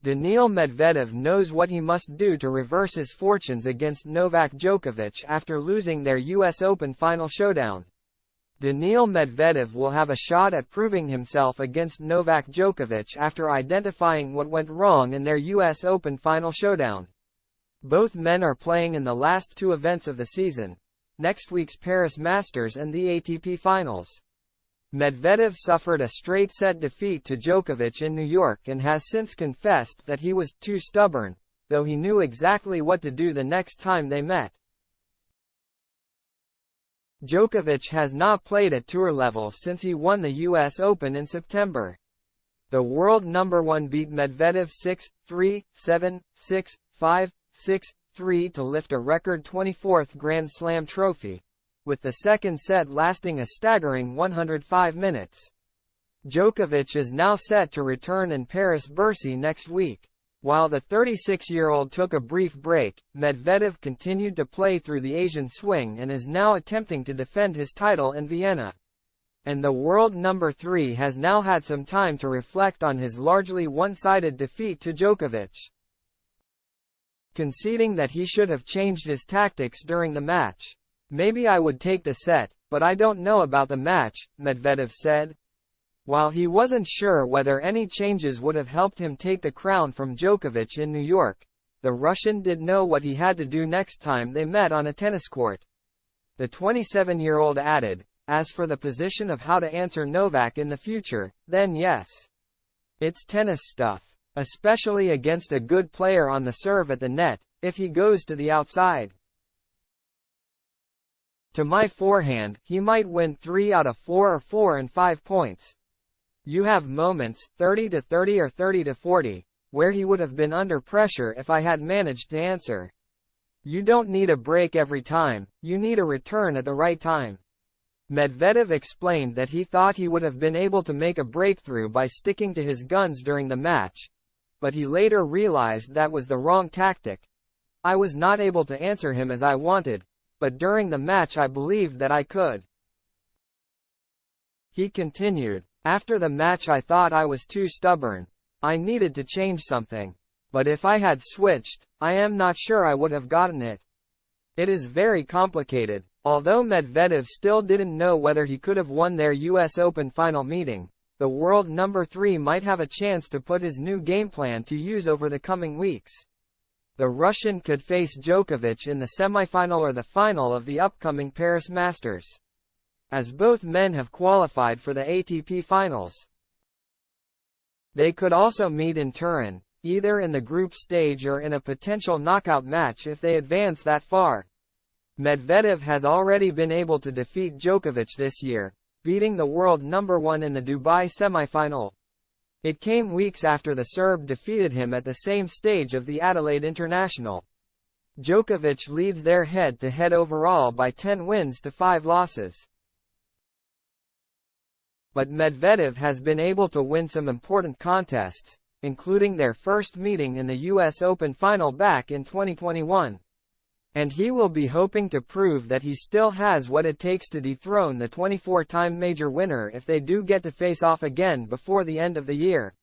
Daniil Medvedev knows what he must do to reverse his fortunes against Novak Djokovic after losing their US Open final showdown. Daniil Medvedev will have a shot at proving himself against Novak Djokovic after identifying what went wrong in their US Open final showdown. Both men are playing in the last two events of the season, next week's Paris Masters and the ATP Finals. Medvedev suffered a straight-set defeat to Djokovic in New York and has since confessed that he was too stubborn, though he knew exactly what to do the next time they met. Djokovic has not played at tour level since he won the US Open in September. The world number 1 beat Medvedev 6-3, 7-6, 5-6-3 to lift a record 24th Grand Slam trophy, with the second set lasting a staggering 105 minutes. Djokovic is now set to return in Paris-Bercy next week. While the 36-year-old took a brief break, Medvedev continued to play through the Asian swing and is now attempting to defend his title in Vienna. And the world number 3 has now had some time to reflect on his largely one-sided defeat to Djokovic, conceding that he should have changed his tactics during the match. "Maybe I would take the set, but I don't know about the match," Medvedev said. While he wasn't sure whether any changes would have helped him take the crown from Djokovic in New York, the Russian did know what he had to do next time they met on a tennis court. The 27-year-old added, "As for the position of how to answer Novak in the future, then yes. It's tennis stuff. Especially against a good player on the serve at the net, if he goes to the outside. To my forehand, he might win 3 out of 4 or 4 and 5 points. You have moments, 30-30 or 30-40, where he would have been under pressure if I had managed to answer. You don't need a break every time, you need a return at the right time." Medvedev explained that he thought he would have been able to make a breakthrough by sticking to his guns during the match, but he later realized that was the wrong tactic. "I was not able to answer him as I wanted, but during the match I believed that I could." He continued, "After the match I thought I was too stubborn. I needed to change something. But if I had switched, I am not sure I would have gotten it." It is very complicated. Although Medvedev still didn't know whether he could have won their US Open final meeting, the world number 3 might have a chance to put his new game plan to use over the coming weeks. The Russian could face Djokovic in the semifinal or the final of the upcoming Paris Masters, as both men have qualified for the ATP Finals. They could also meet in Turin, either in the group stage or in a potential knockout match if they advance that far. Medvedev has already been able to defeat Djokovic this year, beating the world number 1 in the Dubai semifinal. It came weeks after the Serb defeated him at the same stage of the Adelaide International. Djokovic leads their head-to-head overall by 10 wins to 5 losses. But Medvedev has been able to win some important contests, including their first meeting in the US Open final back in 2021. And he will be hoping to prove that he still has what it takes to dethrone the 24-time major winner if they do get to face off again before the end of the year.